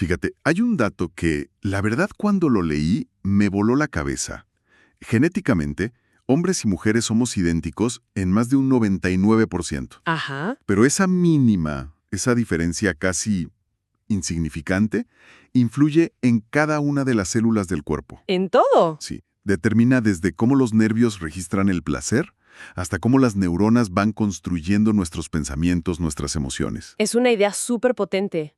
Fíjate, hay un dato que, la verdad, cuando lo leí, me voló la cabeza. Genéticamente, hombres y mujeres somos idénticos en más de un 99%. Ajá. Pero esa diferencia casi insignificante, influye en cada una de las células del cuerpo. ¿En todo? Sí, determina desde cómo los nervios registran el placer hasta cómo las neuronas van construyendo nuestros pensamientos, nuestras emociones. Es una idea súper potente.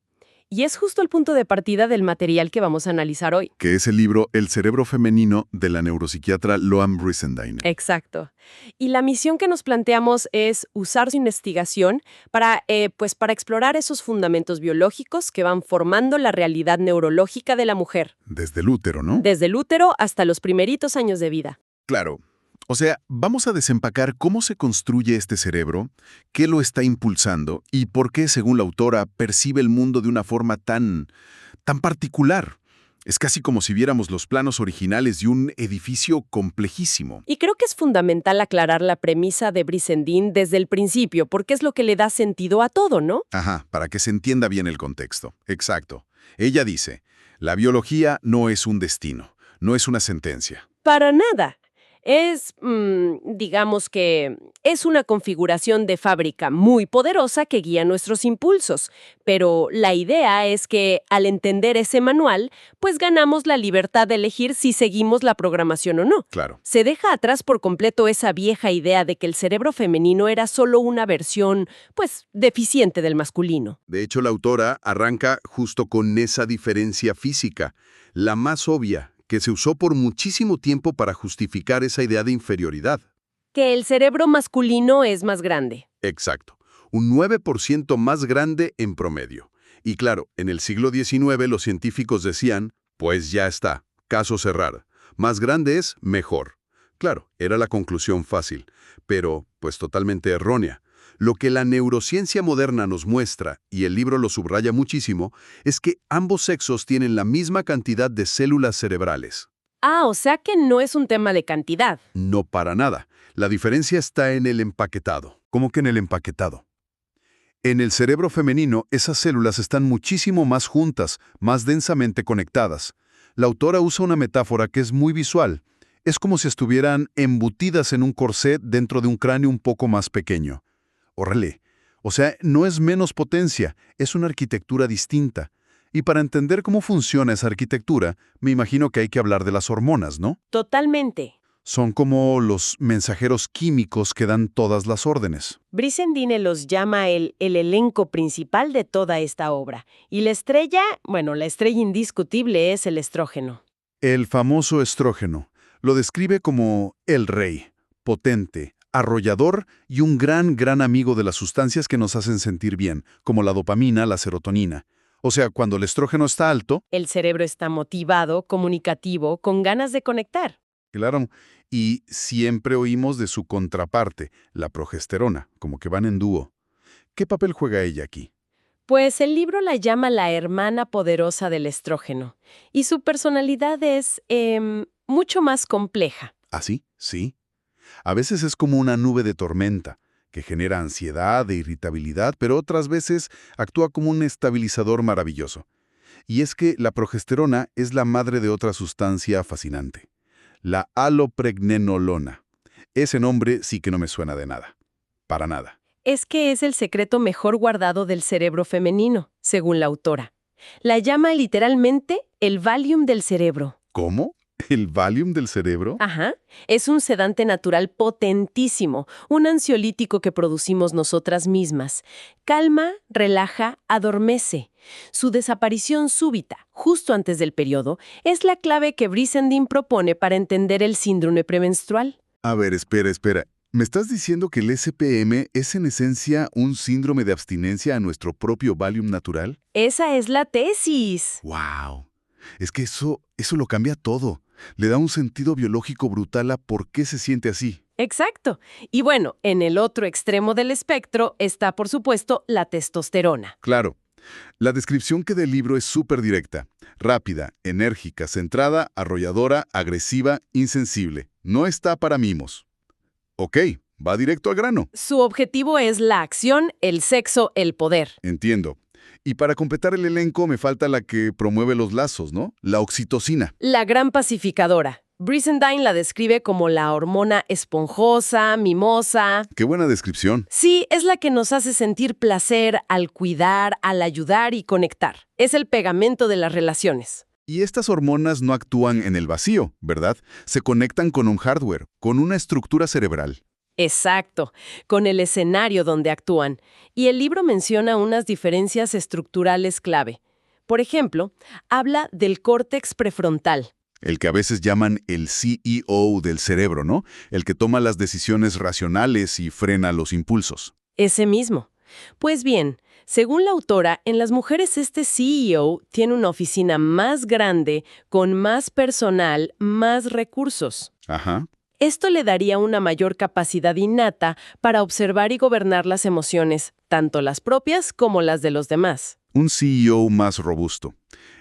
Y es justo el punto de partida del material que vamos a analizar hoy. Que es el libro El cerebro femenino de la neuropsiquiatra Loam Brizendine. Exacto. Y la misión que nos planteamos es usar su investigación para explorar esos fundamentos biológicos que van formando la realidad neurológica de la mujer, Desde el útero, ¿no? desde el útero hasta los primeritos años de vida. Claro. O sea, vamos a desempacar cómo se construye este cerebro, qué lo está impulsando y por qué, según la autora, percibe el mundo de una forma tan particular. Es casi como si viéramos los planos originales de un edificio complejísimo. Y creo que es fundamental aclarar la premisa de Brizendine desde el principio, porque es lo que le da sentido a todo, ¿no? Ajá, para que se entienda bien el contexto. Exacto. Ella dice, la biología no es un destino, no es una sentencia. Para nada. Digamos que es una configuración de fábrica muy poderosa que guía nuestros impulsos, pero la idea es que al entender ese manual, pues ganamos la libertad de elegir si seguimos la programación o no. Claro. Se deja atrás por completo esa vieja idea de que el cerebro femenino era solo una versión, pues, deficiente del masculino. De hecho, la autora arranca justo con esa diferencia física, la más obvia, que se usó por muchísimo tiempo para justificar esa idea de inferioridad. Que el cerebro masculino es más grande. Exacto, un 9% más grande en promedio. Y claro, en el siglo XIX los científicos decían, pues ya está, caso cerrado. Más grande es mejor. Claro, era la conclusión fácil, pero pues totalmente errónea. Lo que la neurociencia moderna nos muestra, y el libro lo subraya muchísimo, es que ambos sexos tienen la misma cantidad de células cerebrales. Ah, o sea que no es un tema de cantidad. No para nada. La diferencia está en el empaquetado. ¿Cómo que en el empaquetado? En el cerebro femenino, esas células están muchísimo más juntas, más densamente conectadas. La autora usa una metáfora que es muy visual. Es como si estuvieran embutidas en un corsé dentro de un cráneo un poco más pequeño. Órale. O sea, no es menos potencia, es una arquitectura distinta. Y para entender cómo funciona esa arquitectura, me imagino que hay que hablar de las hormonas, ¿no? Totalmente. Son como los mensajeros químicos que dan todas las órdenes. Brizendine los llama el elenco principal de toda esta obra. Y la estrella indiscutible es el estrógeno. El famoso estrógeno lo describe como el rey, potente, arrollador y un gran amigo de las sustancias que nos hacen sentir bien, como la dopamina, la serotonina. O sea, cuando el estrógeno está alto, El cerebro está motivado, comunicativo, con ganas de conectar. claro, y siempre oímos de su contraparte, la progesterona, como que van en dúo. ¿Qué papel juega ella aquí? Pues el libro la llama la hermana poderosa del estrógeno. Y su personalidad es mucho más compleja. ¿Ah, sí? Sí. A veces es como una nube de tormenta, que genera ansiedad e irritabilidad, pero otras veces actúa como un estabilizador maravilloso. Y es que la progesterona es la madre de otra sustancia fascinante, la alopregnenolona. Ese nombre sí que no me suena de nada. Para nada. Es que es el secreto mejor guardado del cerebro femenino, según la autora. La llama literalmente el Valium del cerebro. ¿Cómo? ¿El Valium del cerebro? Ajá. Es un sedante natural potentísimo, un ansiolítico que producimos nosotras mismas. Calma, relaja, adormece. Su desaparición súbita, justo antes del periodo, es la clave que Brizendine propone para entender el síndrome premenstrual. A ver, espera. ¿Me estás diciendo que el SPM es en esencia un síndrome de abstinencia a nuestro propio Valium natural? Esa es la tesis. ¡Wow! Es que eso lo cambia todo. Le da un sentido biológico brutal a por qué se siente así. Exacto. Y bueno, en el otro extremo del espectro está, por supuesto, la testosterona. Claro. La descripción que del libro es súper directa. Rápida, enérgica, centrada, arrolladora, agresiva, insensible. No está para mimos. Ok, va directo al grano. Su objetivo es la acción, el sexo, el poder. Entiendo. Y para completar el elenco me falta la que promueve los lazos, ¿no? La oxitocina. La gran pacificadora. Brizendine la describe como la hormona esponjosa, mimosa. Qué buena descripción. Sí, es la que nos hace sentir placer al cuidar, al ayudar y conectar. Es el pegamento de las relaciones. Y estas hormonas no actúan en el vacío, ¿verdad? Se conectan con un hardware, con una estructura cerebral. Exacto, con el escenario donde actúan. Y el libro menciona unas diferencias estructurales clave. Por ejemplo, habla del córtex prefrontal. El que a veces llaman el CEO del cerebro, ¿no? El que toma las decisiones racionales y frena los impulsos. Ese mismo. Pues bien, según la autora, en las mujeres este CEO tiene una oficina más grande, con más personal, más recursos. Ajá. Esto le daría una mayor capacidad innata para observar y gobernar las emociones, tanto las propias como las de los demás. Un CEO más robusto.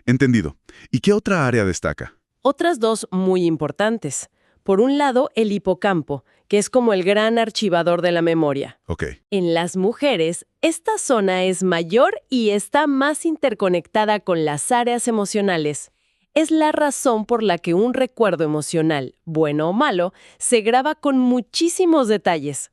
Entendido. ¿Y qué otra área destaca? Otras dos muy importantes. Por un lado, el hipocampo, que es como el gran archivador de la memoria. Ok. En las mujeres, esta zona es mayor y está más interconectada con las áreas emocionales. Es la razón por la que un recuerdo emocional, bueno o malo, se graba con muchísimos detalles.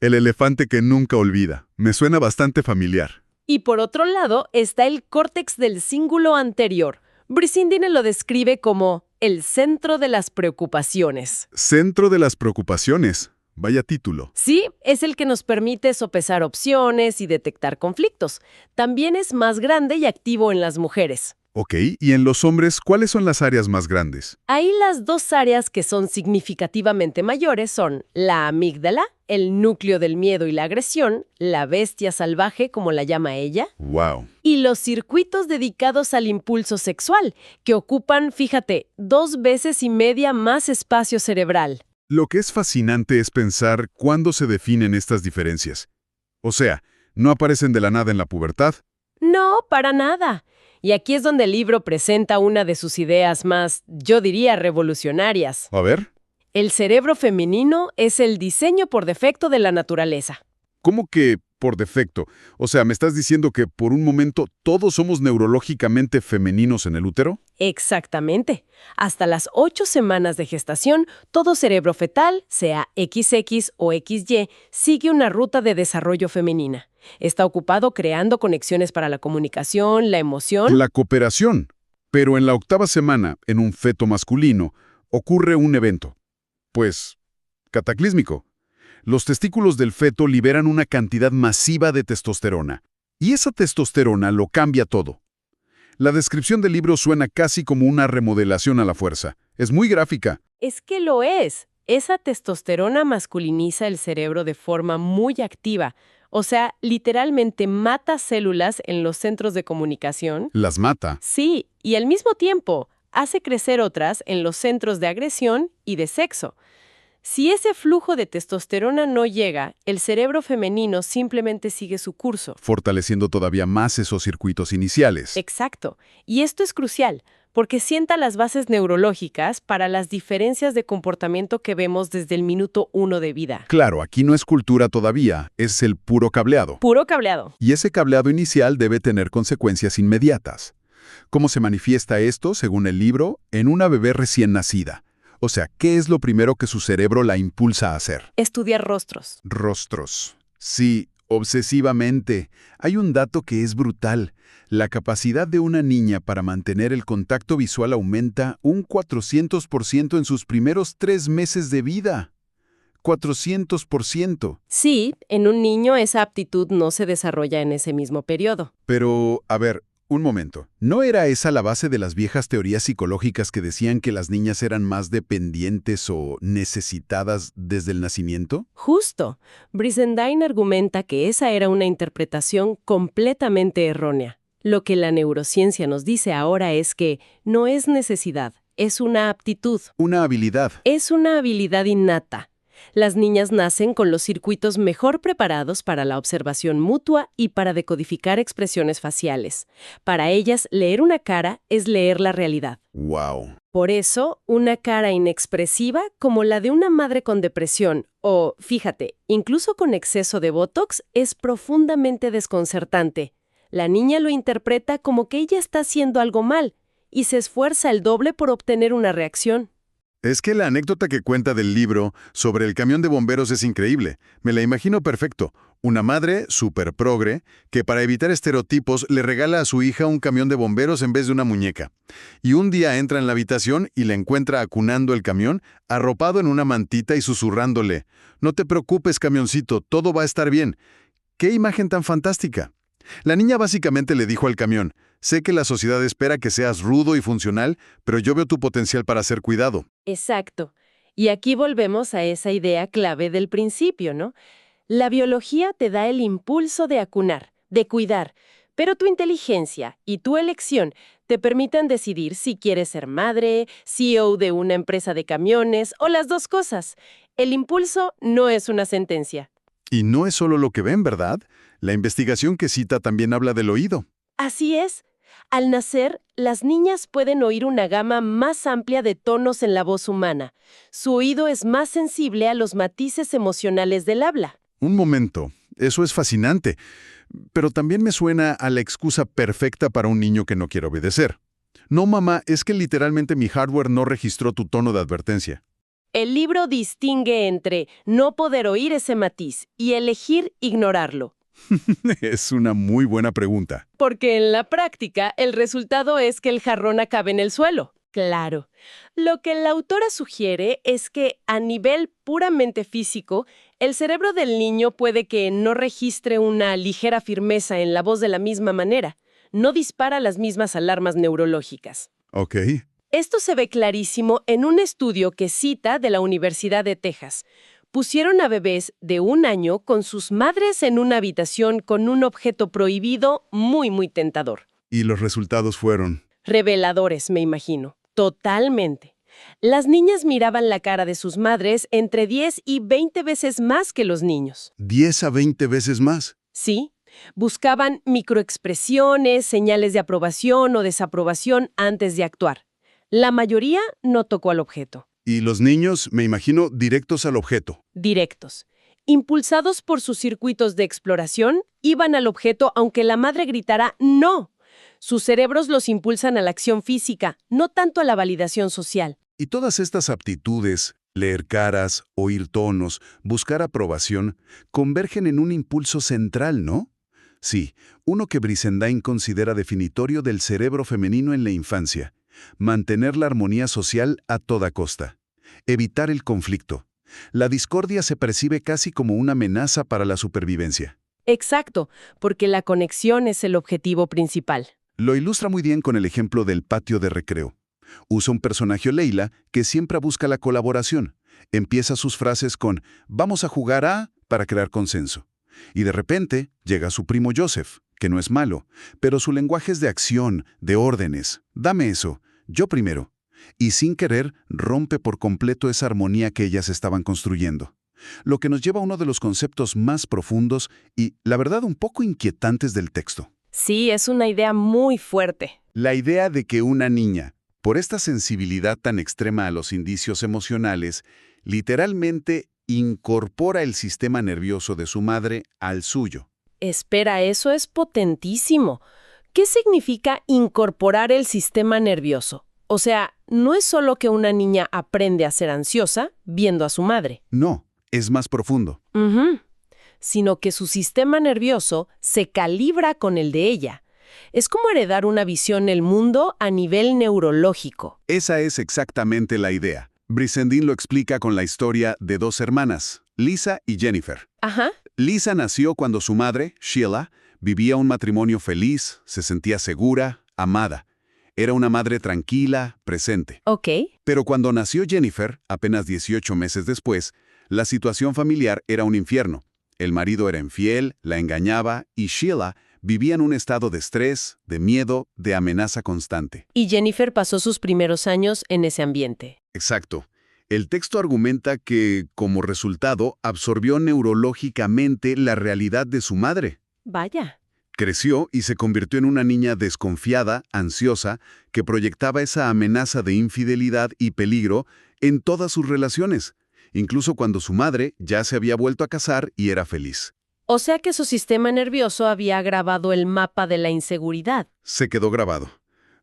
El elefante que nunca olvida. Me suena bastante familiar. Y por otro lado está el córtex del cíngulo anterior. Brizendine lo describe como el centro de las preocupaciones. Centro de las preocupaciones. Vaya título. Sí, es el que nos permite sopesar opciones y detectar conflictos. También es más grande y activo en las mujeres. Ok, y en los hombres, ¿cuáles son las áreas más grandes? Ahí las dos áreas que son significativamente mayores son la amígdala, el núcleo del miedo y la agresión, la bestia salvaje, como la llama ella, Wow. y los circuitos dedicados al impulso sexual, que ocupan, fíjate, 2 veces y media más espacio cerebral. Lo que es fascinante es pensar cuándo se definen estas diferencias. O sea, no aparecen de la nada en la pubertad. No, para nada. Y aquí es donde el libro presenta una de sus ideas más, yo diría, revolucionarias. A ver, El cerebro femenino es el diseño por defecto de la naturaleza. ¿cómo que por defecto? O sea, ¿me estás diciendo que por un momento todos somos neurológicamente femeninos en el útero? Exactamente. Hasta las 8 semanas de gestación, todo cerebro fetal, sea XX o XY, sigue una ruta de desarrollo femenina. Está ocupado creando conexiones para la comunicación, la emoción. La cooperación. Pero en la 8ª semana, en un feto masculino, ocurre un evento. Pues, cataclísmico. Los testículos del feto liberan una cantidad masiva de testosterona. Y esa testosterona lo cambia todo. La descripción del libro suena casi como una remodelación a la fuerza. Es muy gráfica. Es que lo es. Esa testosterona masculiniza el cerebro de forma muy activa. O sea, literalmente mata células en los centros de comunicación. Las mata. Sí, y al mismo tiempo hace crecer otras en los centros de agresión y de sexo. Si ese flujo de testosterona no llega, el cerebro femenino simplemente sigue su curso. Fortaleciendo todavía más esos circuitos iniciales. Exacto. Y esto es crucial, porque sienta las bases neurológicas para las diferencias de comportamiento que vemos desde el minuto 1 de vida. Claro, aquí no es cultura todavía, es el puro cableado. Puro cableado. Y ese cableado inicial debe tener consecuencias inmediatas. ¿Cómo se manifiesta esto, según el libro? En una bebé recién nacida. O sea, ¿qué es lo primero que su cerebro la impulsa a hacer? Estudiar rostros. Rostros. Sí, obsesivamente. Hay un dato que es brutal. La capacidad de una niña para mantener el contacto visual aumenta un 400% en sus primeros 3 meses de vida. 400%. Sí, en un niño esa aptitud no se desarrolla en ese mismo periodo. Pero, a ver, un momento. ¿No era esa la base de las viejas teorías psicológicas que decían que las niñas eran más dependientes o necesitadas desde el nacimiento? Justo. Brizendine argumenta que esa era una interpretación completamente errónea. Lo que la neurociencia nos dice ahora es que no es necesidad, es una aptitud. Una habilidad. Es una habilidad innata. Las niñas nacen con los circuitos mejor preparados para la observación mutua y para decodificar expresiones faciales. Para ellas, leer una cara es leer la realidad. ¡Wow! Por eso, una cara inexpresiva como la de una madre con depresión o, fíjate, incluso con exceso de Botox, es profundamente desconcertante. La niña lo interpreta como que ella está haciendo algo mal y se esfuerza el doble por obtener una reacción. Es que la anécdota que cuenta del libro sobre el camión de bomberos es increíble. Me la imagino perfecto. Una madre súper progre que para evitar estereotipos le regala a su hija un camión de bomberos en vez de una muñeca. Y un día entra en la habitación y la encuentra acunando el camión, arropado en una mantita y susurrándole: «No te preocupes, camioncito, todo va a estar bien». ¡Qué imagen tan fantástica! La niña básicamente le dijo al camión: «Sé que la sociedad espera que seas rudo y funcional, pero yo veo tu potencial para ser cuidado». Exacto. Y aquí volvemos a esa idea clave del principio, ¿no? La biología te da el impulso de acunar, de cuidar, pero tu inteligencia y tu elección te permiten decidir si quieres ser madre, CEO de una empresa de camiones o las dos cosas. El impulso no es una sentencia. Y no es solo lo que ven, ¿verdad? La investigación que cita también habla del oído. Así es. Al nacer, las niñas pueden oír una gama más amplia de tonos en la voz humana. Su oído es más sensible a los matices emocionales del habla. Un momento, eso es fascinante, pero también me suena a la excusa perfecta para un niño que no quiere obedecer. No, mamá, es que literalmente mi hardware no registró tu tono de advertencia. El libro distingue entre no poder oír ese matiz y elegir ignorarlo. Es una muy buena pregunta. Porque en la práctica, el resultado es que el jarrón acabe en el suelo. Claro. Lo que la autora sugiere es que, a nivel puramente físico, el cerebro del niño puede que no registre una ligera firmeza en la voz de la misma manera. No dispara las mismas alarmas neurológicas. Ok. Esto se ve clarísimo en un estudio que cita de la Universidad de Texas. Pusieron a bebés de 1 año con sus madres en una habitación con un objeto prohibido muy tentador. Y los resultados fueron... Reveladores, me imagino. Totalmente. Las niñas miraban la cara de sus madres entre 10 y 20 veces más que los niños. 10 a 20 veces más. Sí, buscaban microexpresiones, señales de aprobación o desaprobación antes de actuar. La mayoría no tocó al objeto. Y los niños, me imagino, directos al objeto. Directos. Impulsados por sus circuitos de exploración, iban al objeto aunque la madre gritara «no». Sus cerebros los impulsan a la acción física, no tanto a la validación social. Y todas estas aptitudes, leer caras, oír tonos, buscar aprobación, convergen en un impulso central, ¿no? Sí, uno que Brizendine considera definitorio del cerebro femenino en la infancia: mantener la armonía social a toda costa. Evitar el conflicto. La discordia se percibe casi como una amenaza para la supervivencia. Exacto, porque la conexión es el objetivo principal. Lo ilustra muy bien con el ejemplo del patio de recreo. Usa un personaje, Leila, que siempre busca la colaboración. Empieza sus frases con «vamos a jugar a» para crear consenso. Y de repente llega su primo Joseph, que no es malo, pero su lenguaje es de acción, de órdenes. «Dame eso, yo primero». Y sin querer rompe por completo esa armonía que ellas estaban construyendo. Lo que nos lleva a uno de los conceptos más profundos y, la verdad, un poco inquietantes del texto. Sí, es una idea muy fuerte. La idea de que una niña, por esta sensibilidad tan extrema a los indicios emocionales, literalmente incorpora el sistema nervioso de su madre al suyo. Espera, eso es potentísimo. ¿Qué significa incorporar el sistema nervioso? O sea, no es solo que una niña aprende a ser ansiosa viendo a su madre. No, es más profundo. Sino que su sistema nervioso se calibra con el de ella. Es como heredar una visión del mundo a nivel neurológico. Esa es exactamente la idea. Brizendine lo explica con la historia de dos hermanas, Lisa y Jennifer. Ajá. Lisa nació cuando su madre, Sheila, vivía un matrimonio feliz, se sentía segura, amada. Era una madre tranquila, presente. Ok. Pero cuando nació Jennifer, apenas 18 meses después, la situación familiar era un infierno. El marido era infiel, la engañaba y Sheila vivía en un estado de estrés, de miedo, de amenaza constante. Y Jennifer pasó sus primeros años en ese ambiente. Exacto. El texto argumenta que, como resultado, absorbió neurológicamente la realidad de su madre. Vaya. Creció y se convirtió en una niña desconfiada, ansiosa, que proyectaba esa amenaza de infidelidad y peligro en todas sus relaciones, incluso cuando su madre ya se había vuelto a casar y era feliz. O sea que su sistema nervioso había grabado el mapa de la inseguridad. Se quedó grabado.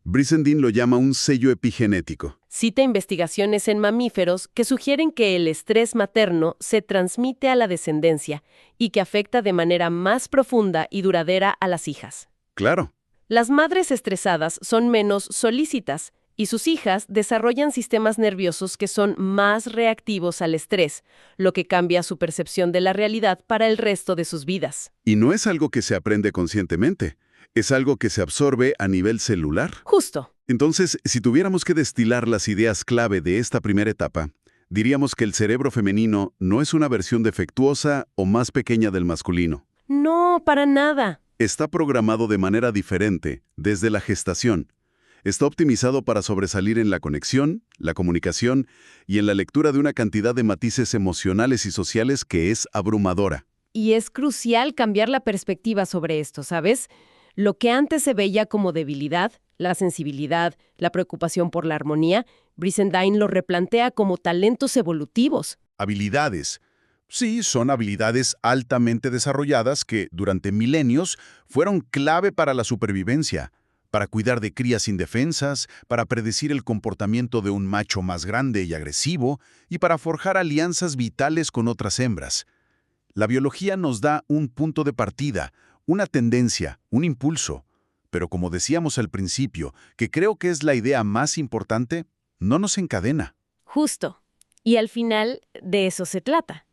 Brissendin lo llama un sello epigenético. Cita investigaciones en mamíferos que sugieren que el estrés materno se transmite a la descendencia y que afecta de manera más profunda y duradera a las hijas. Claro. Las madres estresadas son menos solícitas y sus hijas desarrollan sistemas nerviosos que son más reactivos al estrés, lo que cambia su percepción de la realidad para el resto de sus vidas. Y no es algo que se aprende conscientemente, es algo que se absorbe a nivel celular. Justo. Entonces, si tuviéramos que destilar las ideas clave de esta primera etapa, diríamos que el cerebro femenino no es una versión defectuosa o más pequeña del masculino. No, para nada. Está programado de manera diferente desde la gestación. Está optimizado para sobresalir en la conexión, la comunicación y en la lectura de una cantidad de matices emocionales y sociales que es abrumadora. Y es crucial cambiar la perspectiva sobre esto, ¿sabes? Lo que antes se veía como debilidad, la sensibilidad, la preocupación por la armonía, Brissendin lo replantea como talentos evolutivos. Habilidades. Sí, son habilidades altamente desarrolladas que, durante milenios, fueron clave para la supervivencia, para cuidar de crías indefensas, para predecir el comportamiento de un macho más grande y agresivo, y para forjar alianzas vitales con otras hembras. La biología nos da un punto de partida, una tendencia, un impulso. Pero como decíamos al principio, que creo que es la idea más importante, no nos encadena. Justo. Y al final de eso se trata.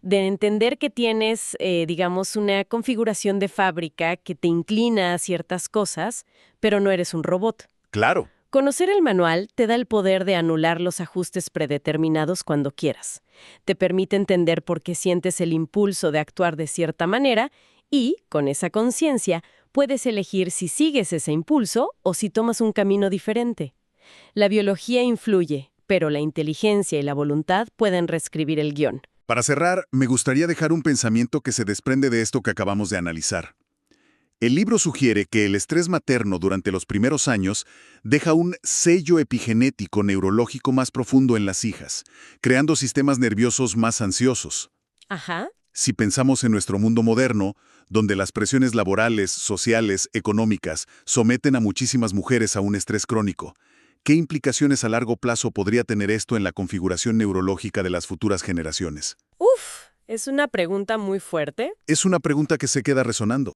De entender que tienes, digamos, una configuración de fábrica que te inclina a ciertas cosas, pero no eres un robot. Claro. Conocer el manual te da el poder de anular los ajustes predeterminados cuando quieras. Te permite entender por qué sientes el impulso de actuar de cierta manera y, con esa conciencia, puedes elegir si sigues ese impulso o si tomas un camino diferente. La biología influye, pero la inteligencia y la voluntad pueden reescribir el guión. Para cerrar, me gustaría dejar un pensamiento que se desprende de esto que acabamos de analizar. El libro sugiere que el estrés materno durante los primeros años deja un sello epigenético neurológico más profundo en las hijas, creando sistemas nerviosos más ansiosos. Ajá. Si pensamos en nuestro mundo moderno, donde las presiones laborales, sociales, económicas someten a muchísimas mujeres a un estrés crónico, ¿qué implicaciones a largo plazo podría tener esto en la configuración neurológica de las futuras generaciones? Uf, es una pregunta muy fuerte. Es una pregunta que se queda resonando.